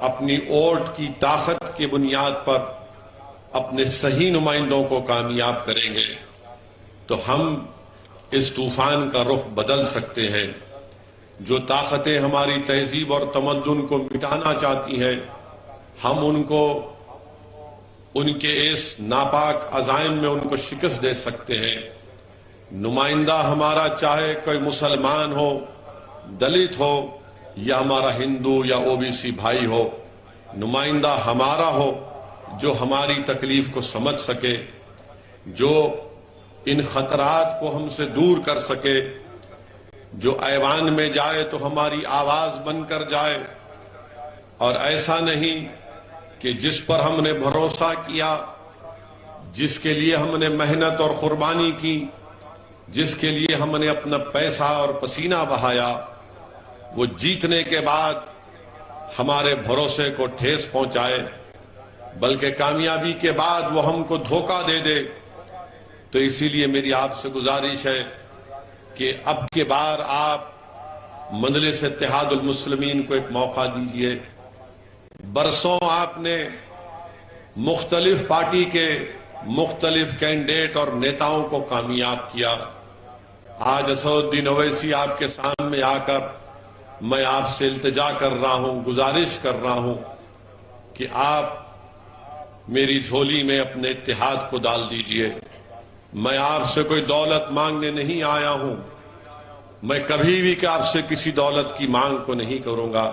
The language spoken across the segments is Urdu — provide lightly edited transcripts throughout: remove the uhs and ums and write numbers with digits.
اپنی ووٹ کی طاقت کی بنیاد پر اپنے صحیح نمائندوں کو کامیاب کریں گے تو ہم اس طوفان کا رخ بدل سکتے ہیں۔ جو طاقتیں ہماری تہذیب اور تمدن کو مٹانا چاہتی ہیں، ہم ان کو ان کے اس ناپاک عزائم میں ان کو شکست دے سکتے ہیں۔ نمائندہ ہمارا چاہے کوئی مسلمان ہو، دلت ہو، یا ہمارا ہندو یا OBC بھائی ہو، نمائندہ ہمارا ہو جو ہماری تکلیف کو سمجھ سکے، جو ان خطرات کو ہم سے دور کر سکے، جو ایوان میں جائے تو ہماری آواز بن کر جائے، اور ایسا نہیں کہ جس پر ہم نے بھروسہ کیا، جس کے لیے ہم نے محنت اور قربانی کی، جس کے لیے ہم نے اپنا پیسہ اور پسینہ بہایا، وہ جیتنے کے بعد ہمارے بھروسے کو ٹھیس پہنچائے، بلکہ کامیابی کے بعد وہ ہم کو دھوکہ دے دے۔ تو اسی لیے میری آپ سے گزارش ہے کہ اب کے بار آپ مجلس اتحاد المسلمین کو ایک موقع دیجئے۔ برسوں آپ نے مختلف پارٹی کے مختلف کینڈیڈیٹ اور نیتاؤں کو کامیاب کیا۔ آج اسد الدین اویسی آپ کے سامنے آ کر میں آپ سے التجا کر رہا ہوں، گزارش کر رہا ہوں کہ آپ میری جھولی میں اپنے اتحاد کو ڈال دیجئے۔ میں آپ سے کوئی دولت مانگنے نہیں آیا ہوں، میں کبھی بھی کہ آپ سے کسی دولت کی مانگ کو نہیں کروں گا۔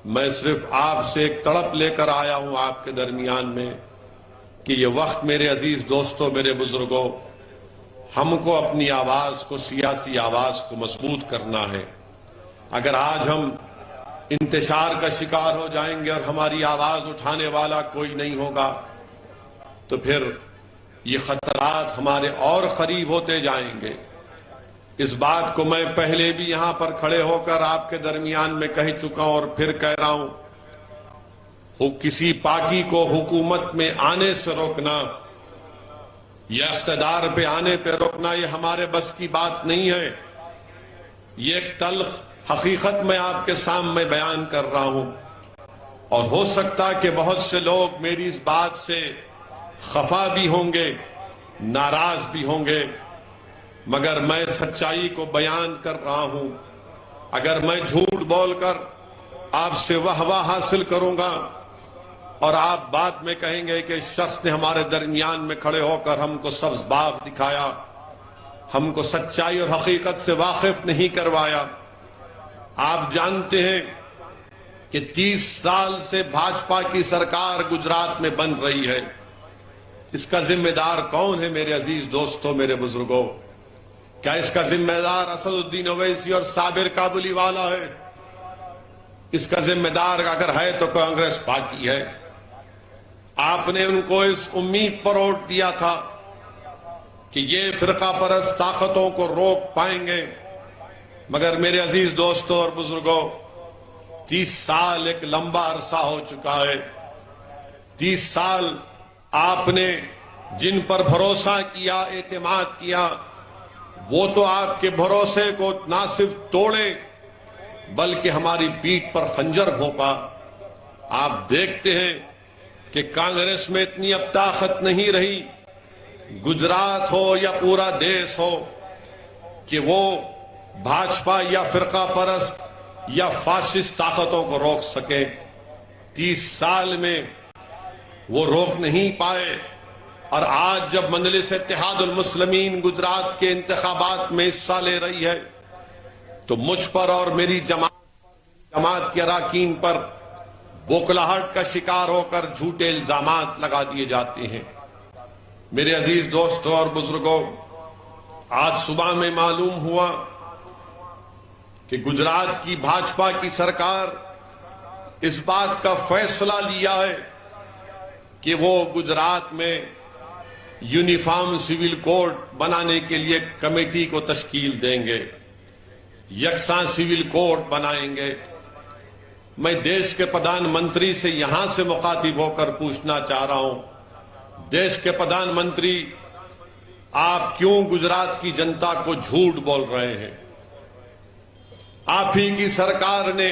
میں صرف آپ سے ایک تڑپ لے کر آیا ہوں آپ کے درمیان میں کہ یہ وقت میرے عزیز دوستوں، میرے بزرگوں، ہم کو اپنی آواز کو، سیاسی آواز کو مضبوط کرنا ہے۔ اگر آج ہم انتشار کا شکار ہو جائیں گے اور ہماری آواز اٹھانے والا کوئی نہیں ہوگا تو پھر یہ خطرات ہمارے اور قریب ہوتے جائیں گے۔ اس بات کو میں پہلے بھی یہاں پر کھڑے ہو کر آپ کے درمیان میں کہہ چکا ہوں اور پھر کہہ رہا ہوں، کسی پارٹی کو حکومت میں آنے سے روکنا یا اقتدار پہ آنے پہ روکنا یہ ہمارے بس کی بات نہیں ہے۔ یہ ایک تلخ حقیقت میں آپ کے سامنے بیان کر رہا ہوں، اور ہو سکتا کہ بہت سے لوگ میری اس بات سے خفا بھی ہوں گے، ناراض بھی ہوں گے، مگر میں سچائی کو بیان کر رہا ہوں۔ اگر میں جھوٹ بول کر آپ سے واہ حاصل کروں گا اور آپ بعد میں کہیں گے کہ شخص نے ہمارے درمیان میں کھڑے ہو کر ہم کو سبز باغ دکھایا، ہم کو سچائی اور حقیقت سے واقف نہیں کروایا۔ آپ جانتے ہیں کہ 30 سال سے بھاجپا کی سرکار گجرات میں بن رہی ہے۔ اس کا ذمہ دار کون ہے میرے عزیز دوستوں، میرے بزرگوں؟ کیا اس کا ذمہ دار اسد الدین اویسی اور صابر کابلی والا ہے؟ اس کا ذمہ دار اگر ہے تو کانگریس پارٹی ہے۔ آپ نے ان کو اس امید پر ووٹ دیا تھا کہ یہ فرقہ پرست طاقتوں کو روک پائیں گے، مگر میرے عزیز دوستوں اور بزرگوں، 30 سال ایک لمبا عرصہ ہو چکا ہے۔ 30 سال آپ نے جن پر بھروسہ کیا، اعتماد کیا، وہ تو آپ کے بھروسے کو نہ صرف توڑے بلکہ ہماری پیٹھ پر خنجر گھونپا۔ آپ دیکھتے ہیں کہ کانگریس میں اتنی اب طاقت نہیں رہی، گجرات ہو یا پورا دیش ہو، کہ وہ بھاجپا یا فرقہ پرست یا فاشسٹ طاقتوں کو روک سکے۔ 30 سال میں وہ روک نہیں پائے، اور آج جب مجلس اتحاد المسلمین گجرات کے انتخابات میں حصہ لے رہی ہے تو مجھ پر اور میری جماعت کے اراکین پر بوکھلاہٹ کا شکار ہو کر جھوٹے الزامات لگا دیے جاتے ہیں۔ میرے عزیز دوستوں اور بزرگوں، آج صبح میں معلوم ہوا کہ گجرات کی بھاجپا کی سرکار اس بات کا فیصلہ لیا ہے کہ وہ گجرات میں یونیفارم سول کوڈ بنانے کے لیے کمیٹی کو تشکیل دیں گے، یکساں سول کوڈ بنائیں گے۔ میں دیش کے پردھان منتری سے یہاں سے مخاطب ہو کر پوچھنا چاہ رہا ہوں، دیش کے پردھان منتری، آپ کیوں گجرات کی جنتا کو جھوٹ بول رہے ہیں؟ آپ ہی کی سرکار نے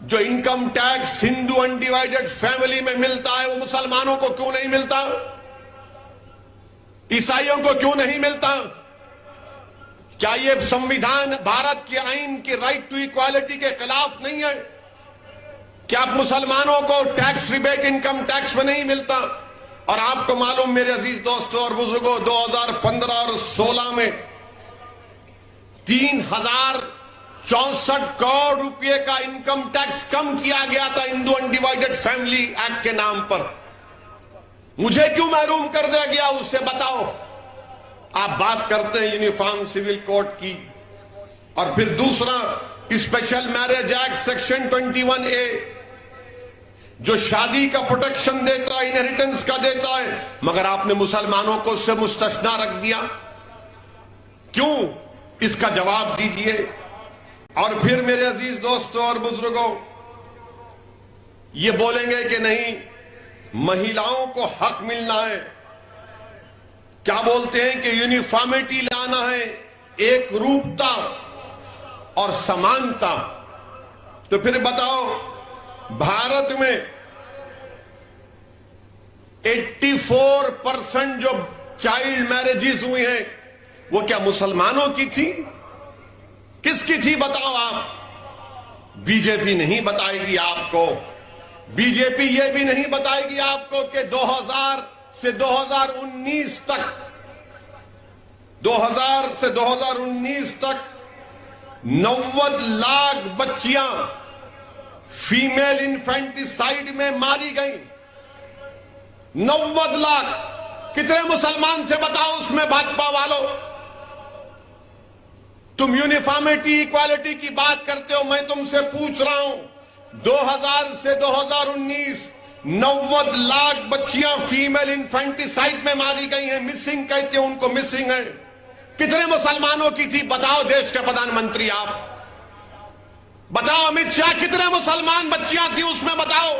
جو انکم ٹیکس ہندو انڈیوائیڈڈ فیملی میں ملتا ہے وہ مسلمانوں کو کیوں نہیں ملتا؟ عیسائیوں کو کیوں نہیں ملتا؟ کیا یہ سمویدھان بھارت کے آئین کی رائٹ ٹو ایکوالٹی کے خلاف نہیں ہے؟ کیا مسلمانوں کو ٹیکس ریبیٹ انکم ٹیکس میں نہیں ملتا؟ اور آپ کو معلوم میرے عزیز دوستوں اور بزرگوں 2015 اور 16 میں 3064 کروڑ روپے کا انکم ٹیکس کم کیا گیا تھا ہندو انڈیوائیڈڈ فیملی ایکٹ کے نام پر. مجھے کیوں محروم کر دیا گیا اس سے بتاؤ؟ آپ بات کرتے ہیں یونیفارم سول کوڈ کی، اور پھر دوسرا special marriage act section 21A جو شادی کا پروٹیکشن دیتا ہے، انہیریٹنس کا دیتا ہے، مگر آپ نے مسلمانوں کو اس سے مستثنا رکھ دیا. کیوں؟ اس کا جواب دیجئے. اور پھر میرے عزیز دوستوں اور بزرگوں یہ بولیں گے کہ نہیں مہیلاؤں کو حق ملنا ہے. کیا بولتے ہیں کہ یونیفارمٹی لانا ہے، ایک روپتا اور سمانتا. تو پھر بتاؤ بھارت میں 84% جو چائلڈ میرجز ہوئی ہیں وہ کیا مسلمانوں کی تھی؟ کس کی تھی بتاؤ آپ؟ بی جے پی نہیں بتائے گی آپ کو. بی جے پی یہ بھی نہیں بتائے گی آپ کو کہ 2000 سے 2019 تک 90 لاکھ بچیاں فیمیل انفینٹیسائیڈ میں ماری گئیں. 90 لاکھ. کتنے مسلمان تھے بتاؤ اس میں بھاجپا والوں؟ تم یونیفارمٹی ایکوالٹی کی بات کرتے ہو، میں تم سے پوچھ رہا ہوں 2000 سے 2019 90 لاکھ بچیاں فیمیل انفینٹیسائیڈ میں ماری گئی ہیں. مسنگ کہتے ہیں ان کو، مسنگ ہے. کتنے مسلمانوں کی تھی بتاؤ دیش کے پردھان منتری آپ؟ بتاؤ امت شاہ کتنے مسلمان بچیاں تھیں اس میں بتاؤ؟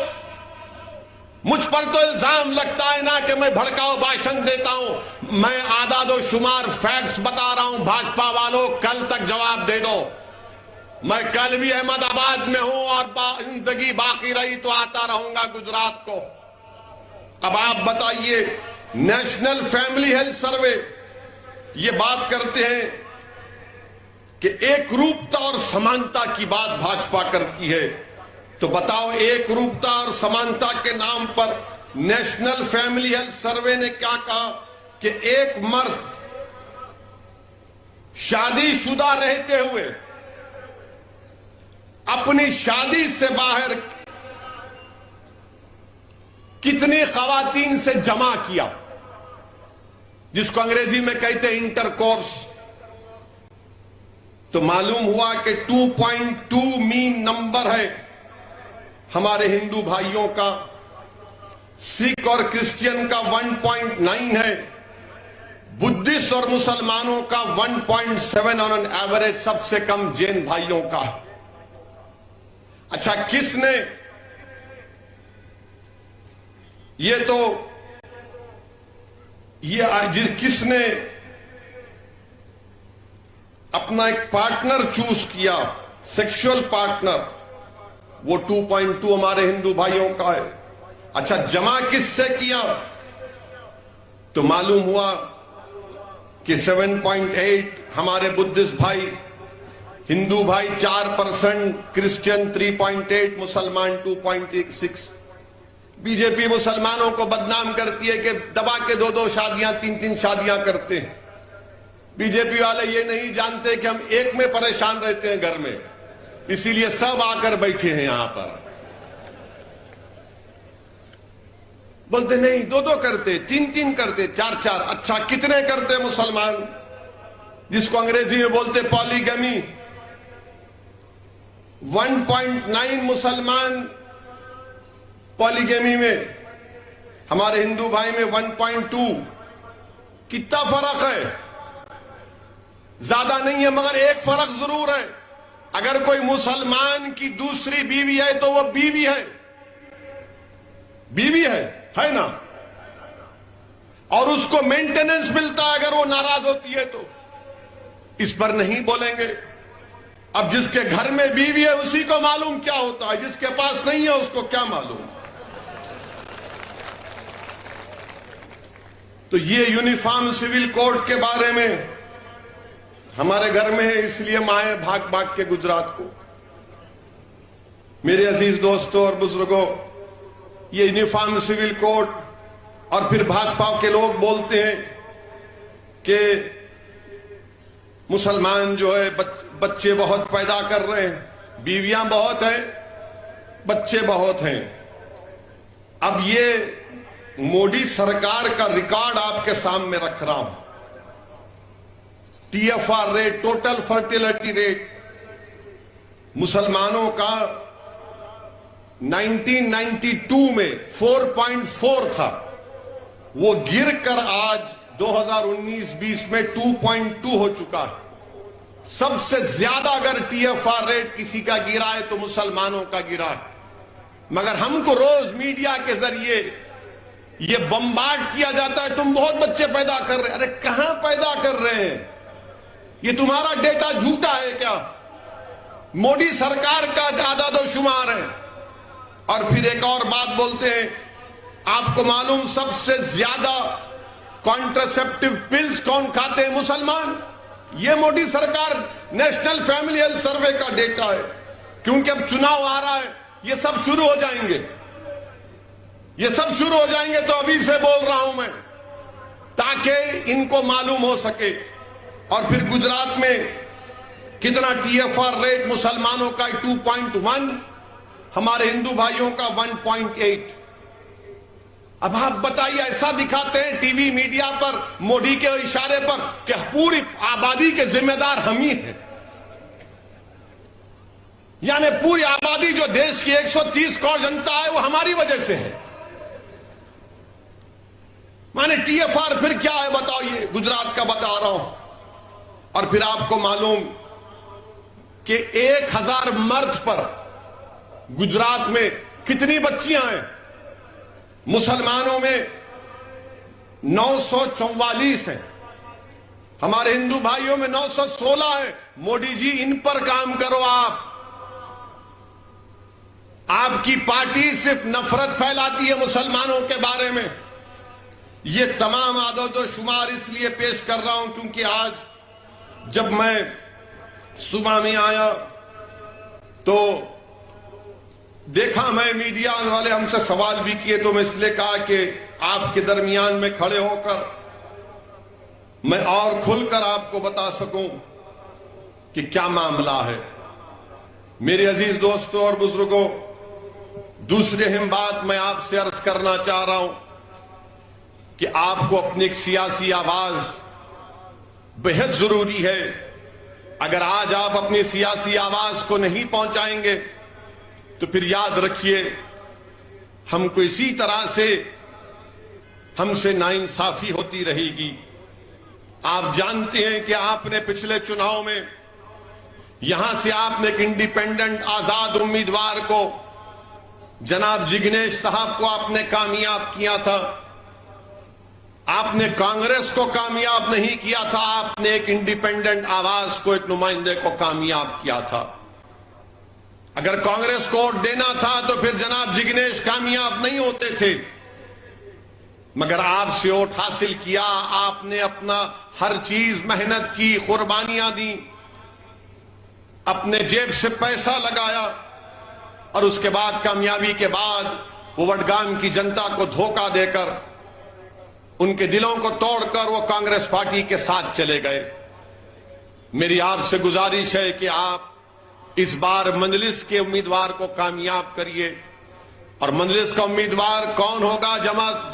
مجھ پر تو الزام لگتا ہے نا کہ میں بھڑکاؤ بھاشن دیتا ہوں. میں اعداد و شمار فیکٹس بتا رہا ہوں. بھاجپا والوں کل تک جواب دے دو. میں کل بھی احمد آباد میں ہوں اور زندگی باقی رہی تو آتا رہوں گا گجرات کو. اب آپ بتائیے نیشنل فیملی ہیلتھ سروے یہ بات کرتے ہیں کہ ایک روپتا اور سمانتا کی بات بھاجپا کرتی ہے. تو بتاؤ ایک روپتا اور سمانتا کے نام پر نیشنل فیملی ہیلتھ سروے نے کیا کہا کہ ایک مرد شادی شدہ رہتے ہوئے اپنی شادی سے باہر کتنی خواتین سے جمع کیا، جس کو انگریزی میں کہتے ہیں انٹر کورس. تو معلوم ہوا کہ 2.2 مین نمبر ہے ہمارے ہندو بھائیوں کا، سکھ اور کرسچین کا 1.9 ہے، بدھسٹ اور مسلمانوں کا 1.7 آن این ایوریج، سب سے کم جین بھائیوں کا. اچھا کس نے کس نے اپنا ایک پارٹنر چوز کیا، سیکشل پارٹنر؟ وہ 2.2 ہمارے ہندو بھائیوں کا ہے. اچھا جمع کس سے کیا؟ تو معلوم ہوا کہ 7.8 ہمارے بدھسٹ بھائی، ہندو بھائی 4%، کرسچین 3.8، مسلمان 2.6. بی جے پی مسلمانوں کو بدنام کرتی ہے کہ دبا کے 2 شادیاں 3 شادیاں کرتے ہیں. بی جے پی والے یہ نہیں جانتے کہ ہم ایک میں پریشان رہتے ہیں گھر میں، اسی لیے سب آ کر بیٹھے ہیں یہاں پر. بولتے نہیں 2 کرتے، 3 کرتے، 4. اچھا کتنے کرتے مسلمان؟ جس کو انگریزی میں بولتے پالیگمی. 1.9 مسلمان پالیگمی میں، ہمارے ہندو بھائی میں 1.2. کتنا فرق ہے؟ زیادہ نہیں ہے، مگر ایک فرق ضرور ہے. اگر کوئی مسلمان کی دوسری بیوی ہے تو وہ بیوی ہے، بیوی ہے نا، اور اس کو مینٹیننس ملتا ہے اگر وہ ناراض ہوتی ہے تو. اس پر نہیں بولیں گے. اب جس کے گھر میں بیوی ہے اسی کو معلوم کیا ہوتا ہے، جس کے پاس نہیں ہے اس کو کیا معلوم۔ تو یہ یونیفارم سول کوڈ کے بارے میں ہمارے گھر میں ہے، اس لیے مائیں بھاگ بھاگ کے گجرات کو۔ میرے عزیز دوستوں اور بزرگوں، یہ یونیفارم سول کوڈ، اور پھر بھاجپا کے لوگ بولتے ہیں کہ مسلمان جو ہے بچے بہت پیدا کر رہے ہیں، بیویاں بہت ہیں، بچے بہت ہیں۔ اب یہ مودی سرکار کا ریکارڈ آپ کے سامنے رکھ رہا ہوں۔ T F R rate, total fertility rate مسلمانوں کا 1992 میں 4.4 تھا، وہ گر کر آج 2019-20 میں 2.2 ہو چکا ہے۔ سب سے زیادہ اگر ٹی ایف آر ریٹ کسی کا گرا ہے تو مسلمانوں کا گرا ہے، مگر ہم کو روز میڈیا کے ذریعے یہ بمبارڈ کیا جاتا ہے تم بہت بچے پیدا کر رہے ہیں۔ ارے کہاں پیدا کر رہے ہیں؟ یہ تمہارا ڈیٹا جھوٹا ہے کیا؟ مودی سرکار کا اعداد و شمار ہے۔ اور پھر ایک اور بات بولتے ہیں، آپ کو معلوم سب سے زیادہ کانٹرسپٹیو پلز کون کھاتے ہیں؟ مسلمان۔ یہ مودی سرکار نیشنل فیملی ہیلتھ سروے کا ڈیٹا ہے، کیونکہ اب چناؤ آ رہا ہے، یہ سب شروع ہو جائیں گے، یہ سب شروع ہو جائیں گے، تو ابھی سے بول رہا ہوں میں تاکہ ان کو معلوم ہو سکے۔ اور پھر گجرات میں کتنا ٹی ایف آر ریٹ مسلمانوں کا 2.1، ہمارے ہندو بھائیوں کا 1.8۔ اب آپ بتائیے، ایسا دکھاتے ہیں ٹی وی میڈیا پر مودی کے اشارے پر کہ پوری آبادی کے ذمہ دار ہم ہی ہیں، یعنی پوری آبادی جو دیش کی 130 کروڑ جنتا ہے وہ ہماری وجہ سے ہے۔ مانے ٹی ایف آر پھر کیا ہے بتائیے؟ گجرات کا بتا رہا ہوں۔ اور پھر آپ کو معلوم کہ 1000 مرد پر گجرات میں کتنی بچیاں ہیں؟ مسلمانوں میں 944 ہیں، ہمارے ہندو بھائیوں میں 916 ہیں۔ مودی جی ان پر کام کرو۔ آپ کی پارٹی صرف نفرت پھیلاتی ہے مسلمانوں کے بارے میں۔ یہ تمام اعداد و شمار اس لیے پیش کر رہا ہوں کیونکہ آج جب میں صبح میں آیا تو دیکھا، میں میڈیا والے ہم سے سوال بھی کیے، تو میں اس لیے کہا کہ آپ کے درمیان میں کھڑے ہو کر میں اور کھل کر آپ کو بتا سکوں کہ کیا معاملہ ہے۔ میرے عزیز دوستوں اور بزرگوں، دوسری اہم بات میں آپ سے عرض کرنا چاہ رہا ہوں کہ آپ کو اپنی ایک سیاسی آواز بہت ضروری ہے۔ اگر آج آپ اپنی سیاسی آواز کو نہیں پہنچائیں گے تو پھر یاد رکھیے ہم کو اسی طرح سے ہم سے ناانصافی ہوتی رہے گی۔ آپ جانتے ہیں کہ آپ نے پچھلے چناؤ میں یہاں سے آپ نے ایک انڈیپینڈنٹ آزاد امیدوار کو، جناب جگنیش صاحب کو آپ نے کامیاب کیا تھا۔ آپ نے کانگریس کو کامیاب نہیں کیا تھا، آپ نے ایک انڈیپینڈنٹ آواز کو، ایک نمائندے کو کامیاب کیا تھا۔ اگر کانگریس کو ووٹ دینا تھا تو پھر جناب جگنیش کامیاب نہیں ہوتے تھے، مگر آپ سے ووٹ حاصل کیا۔ آپ نے اپنا ہر چیز محنت کی، قربانیاں دی، اپنے جیب سے پیسہ لگایا، اور اس کے بعد کامیابی کے بعد وہ وڈگام کی جنتا کو دھوکہ دے کر، ان کے دلوں کو توڑ کر وہ کانگریس پارٹی کے ساتھ چلے گئے۔ میری آپ سے گزارش ہے کہ آپ اس بار مجلس کے امیدوار کو کامیاب کریے، اور مجلس کا امیدوار کون ہوگا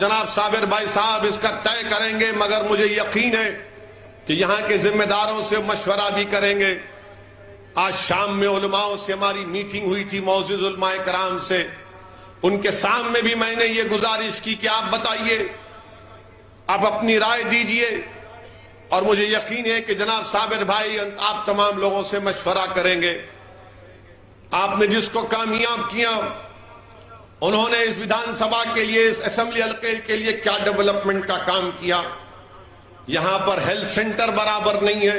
جناب صابر بھائی صاحب اس کا طے کریں گے، مگر مجھے یقین ہے کہ یہاں کے ذمہ داروں سے مشورہ بھی کریں گے۔ آج شام میں علماءوں سے ہماری میٹنگ ہوئی تھی، معزز علماء کرام سے، ان کے سامنے بھی میں نے یہ گزارش کی کہ آپ بتائیے، آپ اپنی رائے دیجئے، اور مجھے یقین ہے کہ جناب صابر بھائی آپ تمام لوگوں سے مشورہ کریں گے۔ آپ نے جس کو کامیاب کیا، انہوں نے اس ویدھان سبھا کے لیے، اس اسمبلی حلقے کے لیے کیا ڈیولپمنٹ کا کام کیا۔ یہاں پر ہیلتھ سینٹر برابر نہیں ہے،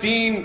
3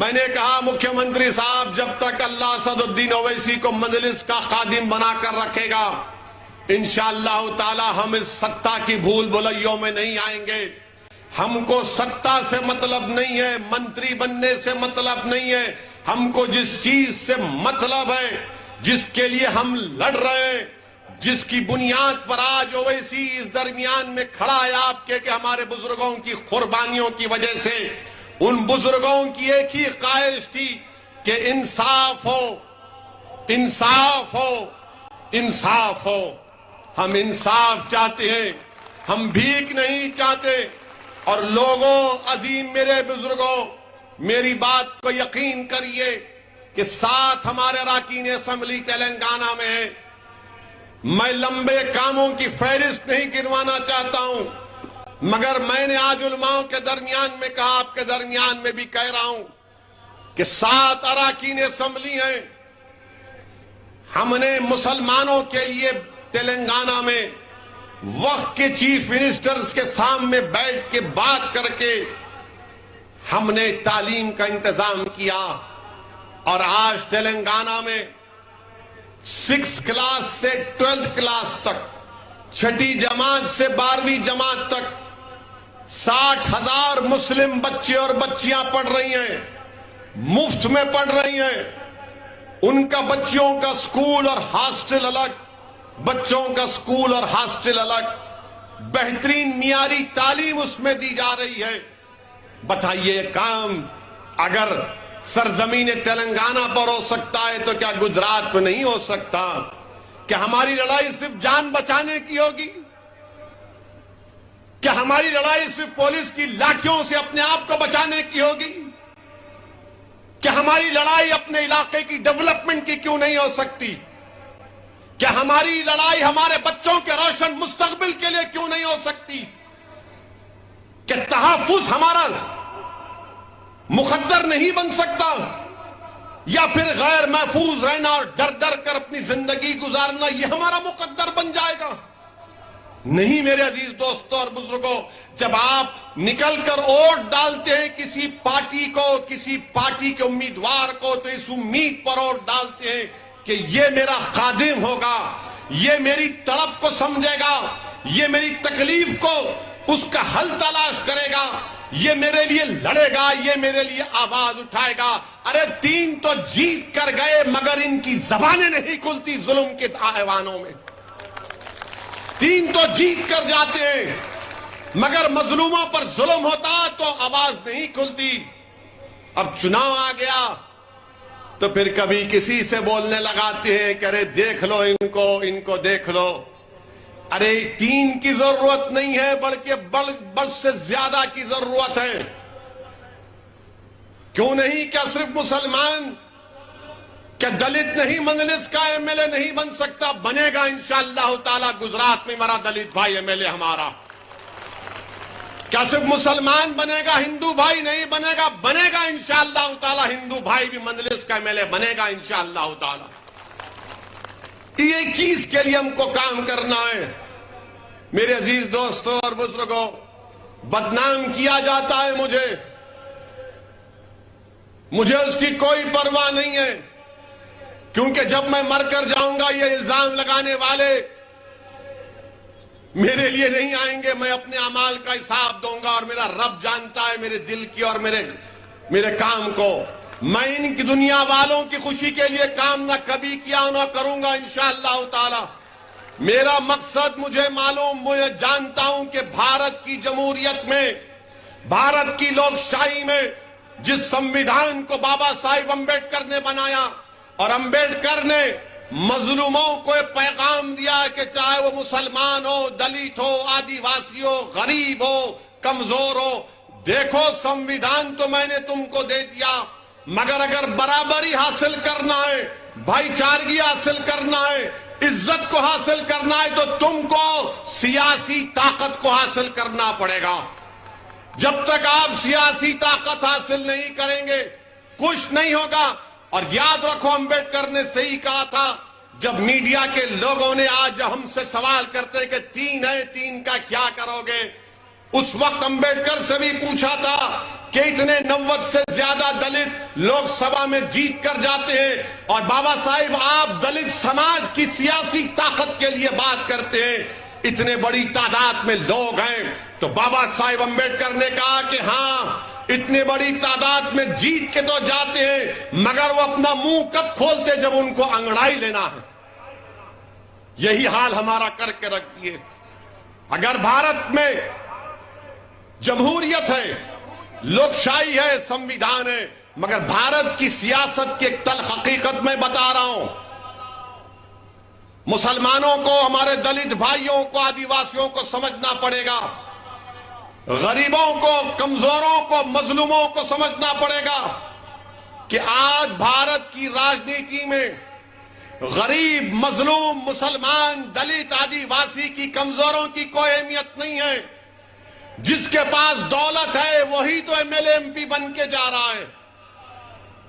میں نے کہا مکھیہ منتری صاحب جب تک اللہ اسد الدین اویسی کو مجلس کا خادم بنا کر رکھے گا انشاءاللہ تعالی ہم اس سطح کی بھول بھلائیوں میں نہیں آئیں گے. ہم کو سطح سے مطلب نہیں ہے, منتری بننے سے مطلب نہیں ہے. ہم کو جس چیز سے مطلب ہے, جس کے لیے ہم لڑ رہے ہیں, جس کی بنیاد پر آج اویسی اس درمیان میں کھڑا ہے آپ کے کہ ہمارے بزرگوں کی قربانیوں کی وجہ سے, ان بزرگوں کی ایک ہی خواہش تھی کہ انصاف ہو, انصاف ہو, انصاف ہو. ہم انصاف چاہتے ہیں, ہم بھیک نہیں چاہتے. اور لوگوں, عظیم میرے بزرگوں, میری بات کو یقین کریے کہ ساتھ ہمارے اراکین اسمبلی تلنگانہ میں ہیں. میں لمبے کاموں کی فہرست نہیں گنوانا چاہتا ہوں, مگر میں نے آج علماؤں کے درمیان میں کہا, آپ کے درمیان میں بھی کہہ رہا ہوں کہ 7 اراکین اسمبلی ہیں. ہم نے مسلمانوں کے لیے تلنگانہ میں وقت کے چیف منسٹرز کے سامنے بیٹھ کے بات کر کے ہم نے تعلیم کا انتظام کیا. اور آج تلنگانہ میں 6 کلاس سے 12 کلاس تک, 6ٹھی جماعت سے 12ویں جماعت تک 60,000 مسلم بچے اور بچیاں پڑھ رہی ہیں, مفت میں پڑھ رہی ہیں. ان کا بچوں کا سکول اور ہاسٹل الگ, بچوں کا سکول اور ہاسٹل الگ, بہترین معیاری تعلیم اس میں دی جا رہی ہے. بتائیے کام اگر سرزمین تلنگانہ پر ہو سکتا ہے تو کیا گجرات میں نہیں ہو سکتا؟ کیا ہماری لڑائی صرف جان بچانے کی ہوگی؟ کیا ہماری لڑائی صرف پولیس کی لاٹھیوں سے اپنے آپ کو بچانے کی ہوگی؟ کیا ہماری لڑائی اپنے علاقے کی ڈیولپمنٹ کی کیوں نہیں ہو سکتی؟ کیا ہماری لڑائی ہمارے بچوں کے روشن مستقبل کے لیے کیوں نہیں ہو سکتی؟ کہ تحفظ ہمارا مقدر نہیں بن سکتا؟ یا پھر غیر محفوظ رہنا اور ڈر ڈر کر اپنی زندگی گزارنا یہ ہمارا مقدر بن جائے گا؟ نہیں میرے عزیز دوستوں اور بزرگوں, جب آپ نکل کر ووٹ ڈالتے ہیں کسی پارٹی کو, کسی پارٹی کے امیدوار کو, تو اس امید پر ووٹ ڈالتے ہیں کہ یہ میرا خادم ہوگا, یہ میری طلب کو سمجھے گا, یہ میری تکلیف کو اس کا حل تلاش کرے گا, یہ میرے لیے لڑے گا, یہ میرے لیے آواز اٹھائے گا. ارے 3 تو جیت کر گئے مگر ان کی زبانیں نہیں کھلتی ظلم کے ایوانوں میں. 3 تو جیت کر جاتے ہیں مگر مظلوموں پر ظلم ہوتا تو آواز نہیں کھلتی. اب چناؤ آ گیا تو پھر کبھی کسی سے بولنے لگاتے ہیں کہ ارے دیکھ لو ان کو دیکھ لو. ارے 3 کی ضرورت نہیں ہے بلکہ بڑھ سے زیادہ کی ضرورت ہے. کیوں نہیں؟ کیا صرف مسلمان, کیا دلت نہیں مجلس کا ایم ایل اے نہیں بن سکتا؟ بنے گا انشاءاللہ تعالی. گجرات میں میرا دلت بھائی ایم ایل اے ہمارا. کیا صرف مسلمان بنے گا, ہندو بھائی نہیں بنے گا؟ بنے گا انشاءاللہ تعالی. ہندو بھائی بھی مجلس کا ایم ایل اے بنے گا انشاءاللہ تعالی. ایک چیز کے لیے ہم کو کام کرنا ہے. میرے عزیز دوستوں اور بزرگوں, بدنام کیا جاتا ہے مجھے اس کی کوئی پرواہ نہیں ہے, کیونکہ جب میں مر کر جاؤں گا یہ الزام لگانے والے میرے لیے نہیں آئیں گے. میں اپنے اعمال کا حساب دوں گا اور میرا رب جانتا ہے میرے دل کی اور میرے کام کو. میں ان کی دنیا والوں کی خوشی کے لیے کام نہ کبھی کیا نہ کروں گا انشاءاللہ تعالی. میرا مقصد مجھے معلوم, مجھے جانتا ہوں کہ بھارت کی جمہوریت میں, بھارت کی لوک شاہی میں جس سمویدھان کو بابا صاحب امبیڈکر نے بنایا, اور امبیڈکر نے مظلوموں کو ایک پیغام دیا کہ چاہے وہ مسلمان ہو, دلت ہو, آدیواسی ہو, غریب ہو, کمزور ہو, دیکھو سمویدھان تو میں نے تم کو دے دیا, مگر اگر برابری حاصل کرنا ہے, بھائی چارگی حاصل کرنا ہے, عزت کو حاصل کرنا ہے تو تم کو سیاسی طاقت کو حاصل کرنا پڑے گا. جب تک آپ سیاسی طاقت حاصل نہیں کریں گے کچھ نہیں ہوگا. اور یاد رکھو امبیڈکر نے صحیح کہا تھا, جب میڈیا کے لوگوں نے آج ہم سے سوال کرتے کہ 3 ہے, 3 کا کیا کرو گے, اس وقت امبیڈکر سے بھی پوچھا تھا کہ اتنے 90 سے زیادہ دلت لوک سبھا میں جیت کر جاتے ہیں اور بابا صاحب آپ دلت سماج کی سیاسی طاقت کے لیے بات کرتے ہیں، اتنے بڑی تعداد میں لوگ ہیں۔ تو بابا صاحب امبیڈکر نے کہا کہ ہاں اتنی بڑی تعداد میں جیت کے تو جاتے ہیں، مگر وہ اپنا منہ کب کھولتے جب ان کو انگڑائی لینا ہے۔ یہی حال ہمارا کر کے رکھ دیے۔ اگر بھارت میں جمہوریت ہے، لوکشاہی ہے، سمویدھان ہے، مگر بھارت کی سیاست کی ایک تلخ حقیقت میں بتا رہا ہوں، مسلمانوں کو، ہمارے دلت بھائیوں کو، آدیواسیوں کو سمجھنا پڑے گا، غریبوں کو، کمزوروں کو، مظلوموں کو سمجھنا پڑے گا کہ آج بھارت کی راجنیتی میں غریب، مظلوم، مسلمان، دلت، آدیواسی کی، کمزوروں کی کوئی اہمیت نہیں ہے۔ جس کے پاس دولت ہے وہی تو M L A M P بن کے جا رہا ہے،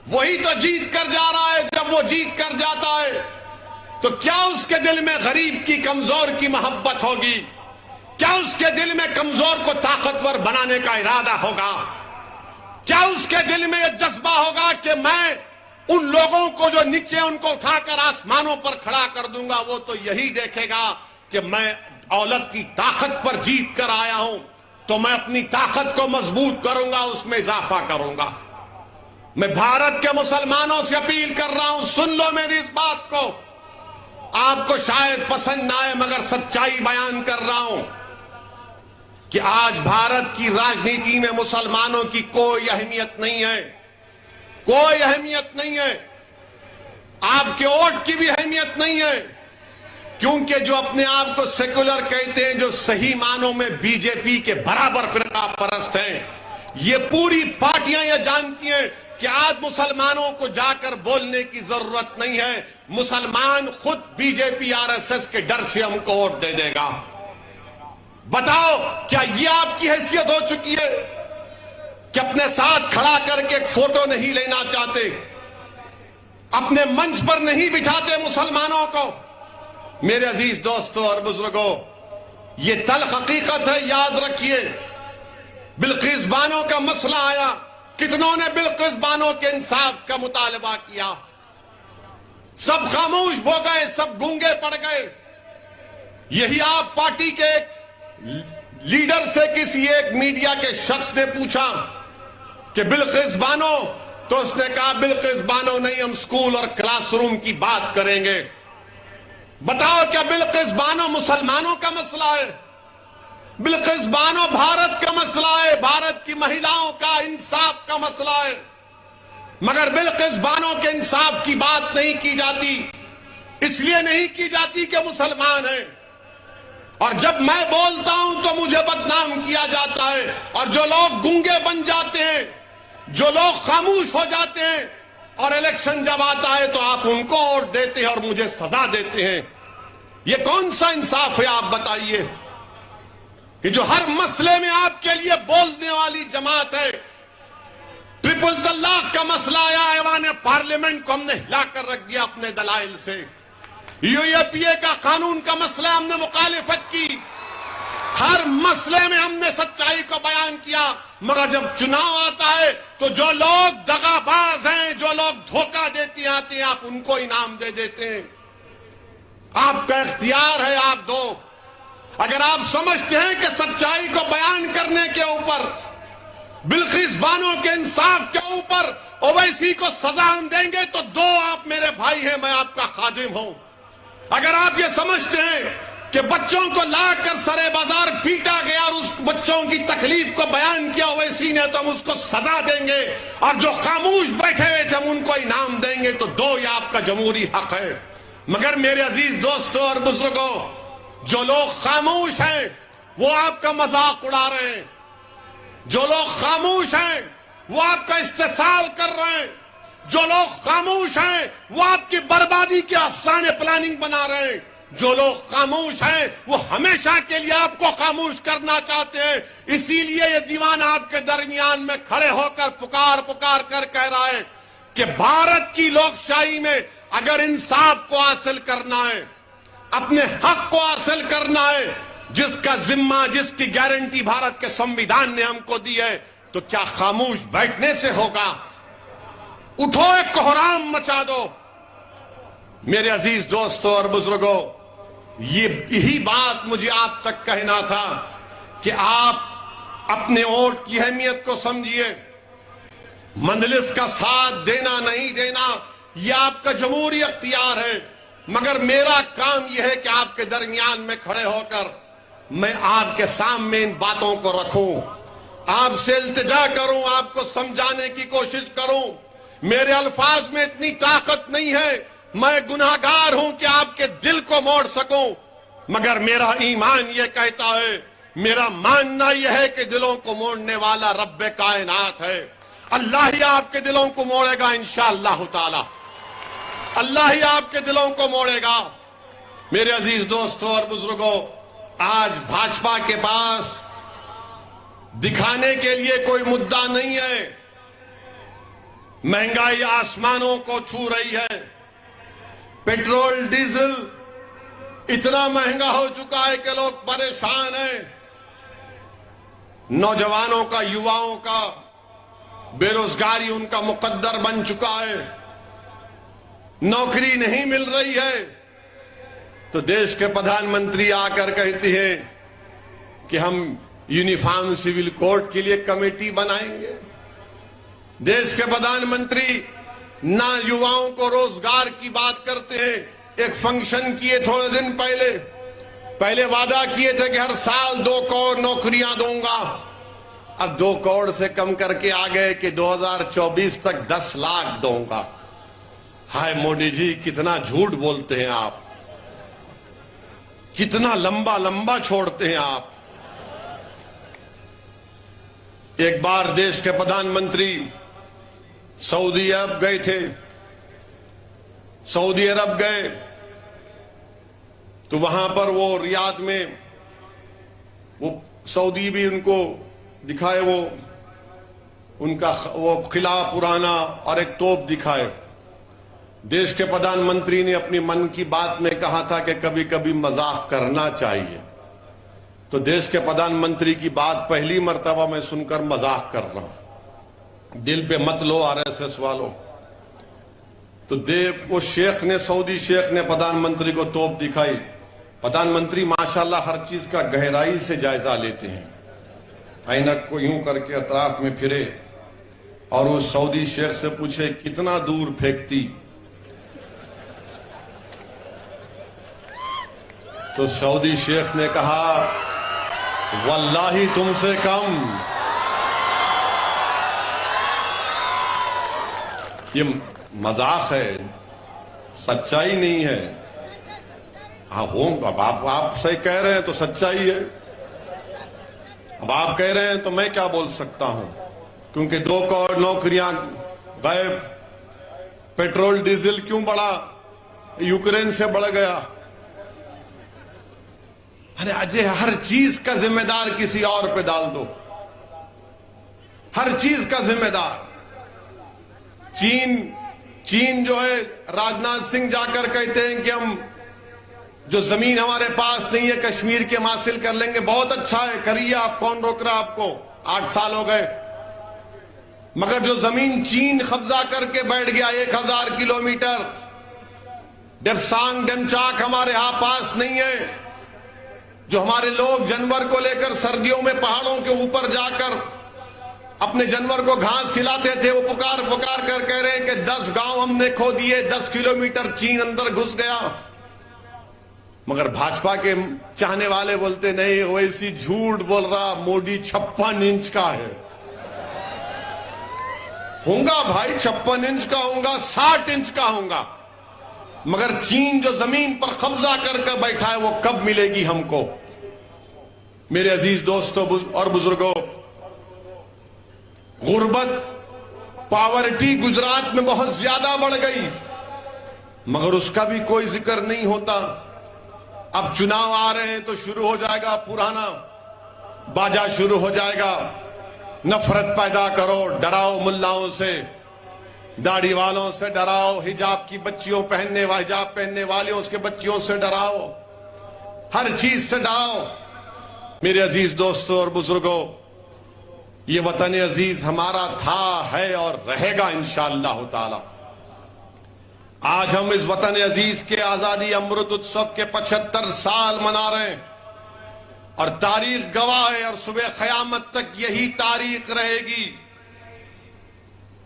وہی تو جیت کر جا رہا ہے۔ جب وہ جیت کر جاتا ہے تو کیا اس کے دل میں غریب کی، کمزور کی محبت ہوگی؟ کیا اس کے دل میں کمزور کو طاقتور بنانے کا ارادہ ہوگا؟ کیا اس کے دل میں یہ جذبہ ہوگا کہ میں ان لوگوں کو جو نیچے ان کو اٹھا کر آسمانوں پر کھڑا کر دوں گا؟ وہ تو یہی دیکھے گا کہ میں دولت کی طاقت پر جیت کر آیا ہوں تو میں اپنی طاقت کو مضبوط کروں گا، اس میں اضافہ کروں گا۔ میں بھارت کے مسلمانوں سے اپیل کر رہا ہوں، سن لو میری اس بات کو، آپ کو شاید پسند نہ آئے مگر سچائی بیان کر رہا ہوں کہ آج بھارت کی راجنیتی میں مسلمانوں کی کوئی اہمیت نہیں ہے، کوئی اہمیت نہیں ہے، آپ کے ووٹ کی بھی اہمیت نہیں ہے، کیونکہ جو اپنے آپ کو سیکولر کہتے ہیں، جو صحیح معنوں میں بی جے پی کے برابر فرقہ پرست ہیں، یہ پوری پارٹیاں یہ جانتی ہیں کہ آج مسلمانوں کو جا کر بولنے کی ضرورت نہیں ہے، مسلمان خود B J P R S S کے ڈر سے ہم کو ووٹ دے دے گا۔ بتاؤ کیا یہ آپ کی حیثیت ہو چکی ہے کہ اپنے ساتھ کھڑا کر کے ایک فوٹو نہیں لینا چاہتے، اپنے منچ پر نہیں بٹھاتے مسلمانوں کو؟ میرے عزیز دوستوں اور بزرگوں، یہ تلخ حقیقت ہے، یاد رکھیے۔ بلقیس بانو کا مسئلہ آیا، کتنوں نے بلقیس بانو کے انصاف کا مطالبہ کیا؟ سب خاموش ہو گئے، سب گونگے پڑ گئے۔ یہی آپ پارٹی کے ایک لیڈر سے کسی ایک میڈیا کے شخص نے پوچھا کہ بلقیس بانو، تو اس نے کہا بلقیس بانو نہیں، ہم سکول اور کلاس روم کی بات کریں گے۔ بتاؤ کیا بلقیس بانو مسلمانوں کا مسئلہ ہے؟ بلقیس بانو بھارت کا مسئلہ ہے، بھارت کی مہیلاؤں کا انصاف کا مسئلہ ہے، مگر بلقیس بانو کے انصاف کی بات نہیں کی جاتی۔ اس لیے نہیں کی جاتی کہ مسلمان ہیں، اور جب میں بولتا ہوں تو مجھے بدنام کیا جاتا ہے، اور جو لوگ گونگے بن جاتے ہیں، جو لوگ خاموش ہو جاتے ہیں، اور الیکشن جب آتا ہے تو آپ ان کو ووٹ دیتے ہیں اور مجھے سزا دیتے ہیں۔ یہ کون سا انصاف ہے آپ بتائیے کہ جو ہر مسئلے میں آپ کے لیے بولنے والی جماعت ہے؟ ٹرپل طلاق کا مسئلہ آیا، ایوان پارلیمنٹ کو ہم نے ہلا کر رکھ دیا اپنے دلائل سے۔ یو اے پی اے کا قانون کا مسئلہ ہم نے مخالفت کی، ہر مسئلے میں ہم نے سچائی کو بیان کیا، مگر جب چناؤ آتا ہے تو جو لوگ دغا باز ہیں، جو لوگ دھوکہ دیتے آتے ہیں، آپ ان کو انعام دے دیتے ہیں۔ آپ کا اختیار ہے، آپ دو۔ اگر آپ سمجھتے ہیں کہ سچائی کو بیان کرنے کے اوپر، بلقیس بانو کے انصاف کے اوپر اویسی کو سزا ہم دیں گے تو دو، آپ میرے بھائی ہیں، میں آپ کا خادم ہوں۔ اگر آپ یہ سمجھتے ہیں کہ بچوں کو لا کر سرے بازار پیٹا گیا اور اس بچوں کی تکلیف کو بیان کیا اویسی نے تو ہم اس کو سزا دیں گے، اور جو خاموش بیٹھے ہوئے تھے ہم ان کو انعام دیں گے، تو دو، یہ آپ کا جمہوری حق ہے۔ مگر میرے عزیز دوستوں اور بزرگوں، جو لوگ خاموش ہیں وہ آپ کا مذاق اڑا رہے ہیں، جو لوگ خاموش ہیں وہ آپ کا استحصال کر رہے ہیں، جو لوگ خاموش ہیں وہ آپ کی بربادی کے افسانے پلاننگ بنا رہے ہیں، جو لوگ خاموش ہیں وہ ہمیشہ کے لیے آپ کو خاموش کرنا چاہتے ہیں۔ اسی لیے یہ دیوان آپ کے درمیان میں کھڑے ہو کر پکار کر کہہ رہا ہے کہ بھارت کی لوکشاہی میں اگر انصاف کو حاصل کرنا ہے، اپنے حق کو حاصل کرنا ہے، جس کا ذمہ، جس کی گارنٹی بھارت کے سنویدھان نے ہم کو دی ہے، تو کیا خاموش بیٹھنے سے ہوگا؟ اٹھو، ایک کوہرام مچا دو۔ میرے عزیز دوستوں اور بزرگوں، یہی بات مجھے آپ تک کہنا تھا کہ آپ اپنے ووٹ کی اہمیت کو سمجھیے۔ مجلس کا ساتھ دینا نہیں دینا یہ آپ کا جمہوری اختیار ہے، مگر میرا کام یہ ہے کہ آپ کے درمیان میں کھڑے ہو کر میں آپ کے سامنے ان باتوں کو رکھوں، آپ سے التجا کروں، آپ کو سمجھانے کی کوشش کروں۔ میرے الفاظ میں اتنی طاقت نہیں ہے، میں گناہگار ہوں کہ آپ کے دل کو موڑ سکوں، مگر میرا ایمان یہ کہتا ہے، میرا ماننا یہ ہے کہ دلوں کو موڑنے والا رب کائنات ہے۔ اللہ ہی آپ کے دلوں کو موڑے گا انشاءاللہ تعالی، اللہ ہی آپ کے دلوں کو موڑے گا۔ میرے عزیز دوستوں اور بزرگوں، آج بھاجپا کے پاس دکھانے کے لیے کوئی مدعا نہیں ہے۔ مہنگائی آسمانوں کو چھو رہی ہے، پیٹرول ڈیزل اتنا مہنگا ہو چکا ہے کہ لوگ پریشان ہیں، نوجوانوں کا، یواؤں کا بے روزگاری ان کا مقدر بن چکا ہے، نوکری نہیں مل رہی ہے، تو دیش کے پردھان منتری آ کر کہتے ہیں کہ ہم یونیفارم سول کوڈ کے لیے کمیٹی بنائیں گے۔ دیش کے پردھان منتری نہ یواؤں کو روزگار کی بات کرتے ہیں۔ ایک فنکشن کیے تھوڑے دن پہلے وعدہ کیے تھے کہ ہر سال 2 کروڑ نوکریاں دوں گا، اب 2 کروڑ سے کم کر کے آ گئے کہ 2024 تک 10 لاکھ دوں گا۔ ہائے مودی جی، کتنا جھوٹ بولتے ہیں آپ، کتنا لمبا چھوڑتے ہیں آپ۔ ایک بار دیش کے پردھان منتری سعودی عرب گئے تھے، سعودی عرب گئے تو وہاں پر وہ ریاض میں وہ سعودی بھی ان کو دکھائے، وہ ان کا وہ قلعہ پرانا اور ایک توپ دکھائے۔ دیش کے پردھان منتری نے اپنی من کی بات میں کہا تھا کہ کبھی کبھی مذاق کرنا چاہیے، تو دیش کے پردھان منتری کی بات پہلی مرتبہ میں سن کر مذاق کر رہا ہوں، دل پہ مت لو RSS والوں۔ تو وہ شیخ نے، سعودی شیخ نے پردھان منتری کو توپ دکھائی۔ پردھان منتری ماشاءاللہ ہر چیز کا گہرائی سے جائزہ لیتے ہیں، اینک کو یوں کر کے اطراف میں پھرے اور اس سعودی شیخ سے پوچھے کتنا دور پھینکتی، تو سعودی شیخ نے کہا واللہ تم سے کم۔ یہ مذاق ہے، سچائی نہیں ہے۔ اب آپ صحیح کہہ رہے ہیں تو سچائی ہے، اب آپ کہہ رہے ہیں تو میں کیا بول سکتا ہوں، کیونکہ 2 کروڑ نوکریاں غائب۔ پیٹرول ڈیزل کیوں بڑھا؟ یوکرین سے بڑھ گیا۔ ارے اجے ہر چیز کا ذمہ دار کسی اور پہ ڈال دو، ہر چیز کا ذمہ دار۔ چین جو ہے، راجناتھ سنگھ جا کر کہتے ہیں کہ ہم جو زمین ہمارے پاس نہیں ہے کشمیر کے ہم حاصل کر لیں گے۔ بہت اچھا ہے، کریے آپ، کون روک رہا آپ کو؟ 8 سال ہو گئے، مگر جو زمین چین قبضہ کر کے بیٹھ گیا 1000 کلومیٹر، ڈپسانگ ڈمچاک ہمارے ہاں پاس نہیں ہے، جو ہمارے لوگ جانور کو لے کر سردیوں میں پہاڑوں کے اوپر جا کر اپنے جانور کو گھاس کھلاتے تھے، وہ پکار کر کہہ رہے ہیں کہ 10 گاؤں ہم نے کھو دیے، 10 کلومیٹر چین اندر گھس گیا۔ مگر بھاجپا کے چاہنے والے بولتے نہیں، ویسی جھوٹ بول رہا، مودی 56 انچ کا ہے۔ ہوں گا بھائی، 56 انچ کا ہوں گا، 60 انچ کا ہوں گا، مگر چین جو زمین پر قبضہ کر کر بیٹھا ہے وہ کب ملے گی ہم کو؟ میرے عزیز دوستوں اور بزرگوں، غربت، پاورٹی گجرات میں بہت زیادہ بڑھ گئی، مگر اس کا بھی کوئی ذکر نہیں ہوتا۔ اب چناؤ آ رہے ہیں تو شروع ہو جائے گا پرانا باجا، شروع ہو جائے گا، نفرت پیدا کرو، ڈراؤ ملاؤں سے، داڑھی والوں سے ڈراؤ، حجاب کی بچیوں حجاب پہننے والیوں اس کے بچیوں سے ڈراؤ، ہر چیز سے ڈراؤ۔ میرے عزیز دوستوں اور بزرگوں، یہ وطن عزیز ہمارا تھا، ہے اور رہے گا انشاءاللہ تعالی۔ آج ہم اس وطن عزیز کے آزادی امرت اتسو کے 75 سال منا رہے ہیں، اور تاریخ گواہ ہے اور صبح قیامت تک یہی تاریخ رہے گی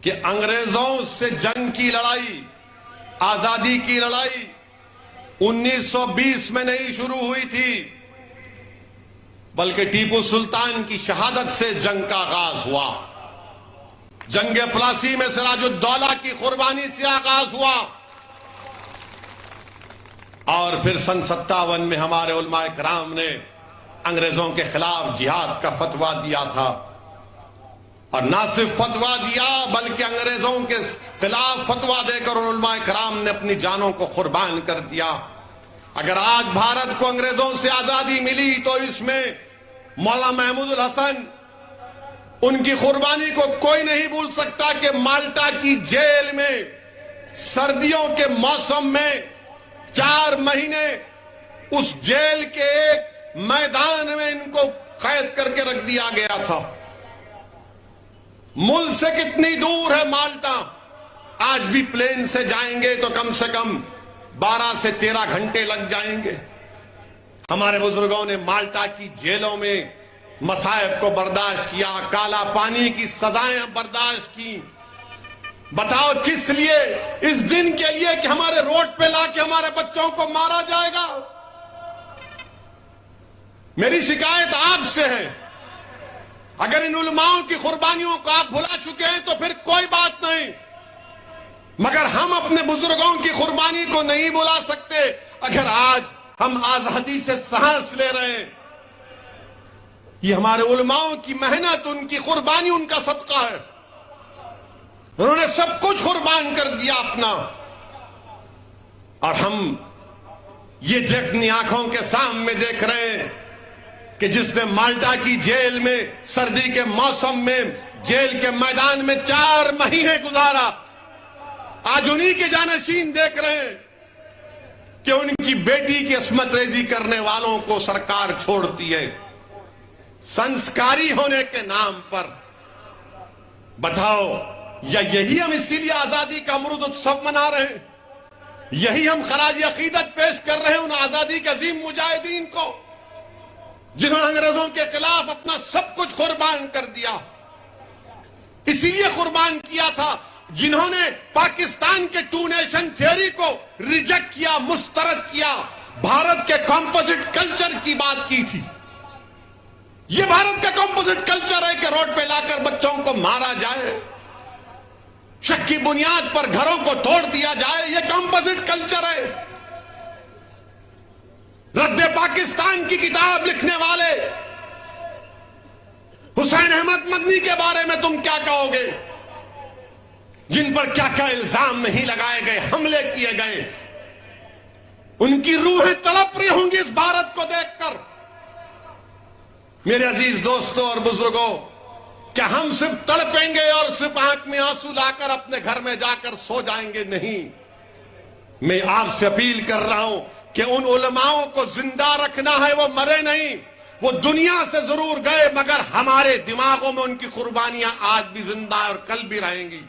کہ انگریزوں سے جنگ کی لڑائی، آزادی کی لڑائی 1920 میں نہیں شروع ہوئی تھی، بلکہ ٹیپو سلطان کی شہادت سے جنگ کا آغاز ہوا۔ جنگ پلاسی میں سراج الدولہ کی قربانی سے آغاز ہوا، اور پھر سن 57 میں ہمارے علماء کرام نے انگریزوں کے خلاف جہاد کا فتویٰ دیا تھا، اور نہ صرف فتویٰ دیا بلکہ انگریزوں کے خلاف فتویٰ دے کر علماء کرام نے اپنی جانوں کو قربان کر دیا۔ اگر آج بھارت کو انگریزوں سے آزادی ملی تو اس میں مولانا محمود الحسن، ان کی قربانی کو کوئی نہیں بھول سکتا کہ مالٹا کی جیل میں سردیوں کے موسم میں 4 مہینے اس جیل کے ایک میدان میں ان کو قید کر کے رکھ دیا گیا تھا۔ ملک سے کتنی دور ہے مالٹا؟ آج بھی پلین سے جائیں گے تو کم سے کم 12 سے 13 گھنٹے لگ جائیں گے۔ ہمارے بزرگوں نے مالٹا کی جیلوں میں مصائب کو برداشت کیا، کالا پانی کی سزائیں برداشت کی۔ بتاؤ کس لیے؟ اس دن کے لیے کہ ہمارے روڈ پہ لا کے ہمارے بچوں کو مارا جائے گا۔ میری شکایت آپ سے ہے، اگر ان علماؤں کی قربانیوں کو آپ بھلا چکے ہیں تو پھر کوئی بات نہیں، مگر ہم اپنے بزرگوں کی قربانی کو نہیں بھلا سکتے۔ اگر آج ہم آزادی سے سانس لے رہے ہیں، یہ ہمارے علماؤں کی محنت، ان کی قربانی، ان کا صدقہ ہے۔ انہوں نے سب کچھ قربان کر دیا اپنا، اور ہم یہ اپنی آنکھوں کے سامنے دیکھ رہے ہیں کہ جس نے مالٹا کی جیل میں سردی کے موسم میں جیل کے میدان میں 4 مہینے گزارا، آج انہی کے جانشین دیکھ رہے ہیں کہ ان کی بیٹی کی عصمت ریزی کرنے والوں کو سرکار چھوڑتی ہے سنسکاری ہونے کے نام پر۔ بتاؤ، یا یہی ہم اسی لیے آزادی کا امرت اتسو منا رہے ہیں؟ یہی ہم خراج عقیدت پیش کر رہے ہیں ان آزادی کے عظیم مجاہدین کو جنہوں نے انگریزوں کے خلاف اپنا سب کچھ قربان کر دیا؟ اسی لیے قربان کیا تھا جنہوں نے پاکستان کے 2 نیشن تھیوری کو ریجیکٹ کیا، مسترد کیا، بھارت کے کمپوزٹ کلچر کی بات کی تھی۔ یہ بھارت کا کمپوزٹ کلچر ہے کہ روڈ پہ لا کر بچوں کو مارا جائے، شک کی بنیاد پر گھروں کو توڑ دیا جائے، یہ کمپوزٹ کلچر ہے۔ رد پاکستان کی کتاب لکھنے والے حسین احمد مدنی کے بارے میں تم کیا کہو گے؟ جن پر کیا کیا الزام نہیں لگائے گئے، حملے کیے گئے، ان کی روحیں تڑپ رہی ہوں گی اس بھارت کو دیکھ کر۔ میرے عزیز دوستوں اور بزرگوں، کیا ہم صرف تڑپیں گے اور صرف آنکھ میں آنسو لا کر اپنے گھر میں جا کر سو جائیں گے؟ نہیں، میں آپ سے اپیل کر رہا ہوں کہ ان علماؤں کو زندہ رکھنا ہے، وہ مرے نہیں، وہ دنیا سے ضرور گئے مگر ہمارے دماغوں میں ان کی قربانیاں آج بھی زندہ اور کل بھی رہیں گی۔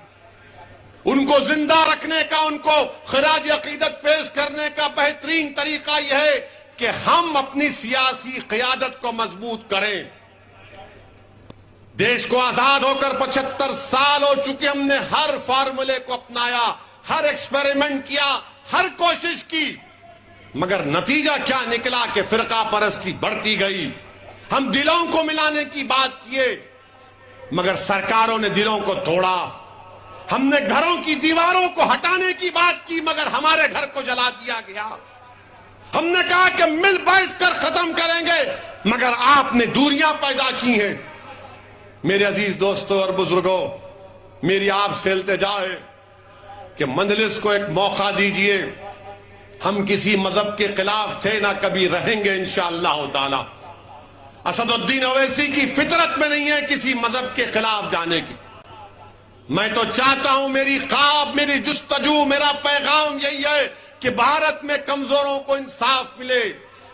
ان کو زندہ رکھنے کا، ان کو خراج عقیدت پیش کرنے کا بہترین طریقہ یہ ہے کہ ہم اپنی سیاسی قیادت کو مضبوط کریں۔ دیش کو آزاد ہو کر 75 سال ہو چکے، ہم نے ہر فارمولے کو اپنایا، ہر ایکسپیریمنٹ کیا، ہر کوشش کی، مگر نتیجہ کیا نکلا کہ فرقہ پرستی بڑھتی گئی۔ ہم دلوں کو ملانے کی بات کیے مگر سرکاروں نے دلوں کو توڑا۔ ہم نے گھروں کی دیواروں کو ہٹانے کی بات کی مگر ہمارے گھر کو جلا دیا گیا۔ ہم نے کہا کہ مل بیٹھ کر ختم کریں گے مگر آپ نے دوریاں پیدا کی ہیں۔ میرے عزیز دوستوں اور بزرگوں، میری آپ سے التجا ہے کہ مجلس کو ایک موقع دیجئے۔ ہم کسی مذہب کے خلاف تھے، نہ کبھی رہیں گے انشاءاللہ تعالی۔ اسد الدین اویسی کی فطرت میں نہیں ہے کسی مذہب کے خلاف جانے کی۔ میں تو چاہتا ہوں، میری خواب، میری جستجو، میرا پیغام یہی ہے کہ بھارت میں کمزوروں کو انصاف ملے،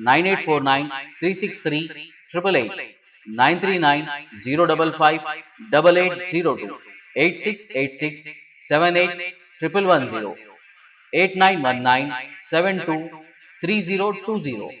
9849 363 888, 939 055 8802, 8686 78 110, 8919 72 3020।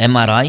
MRI,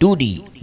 2D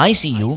ICU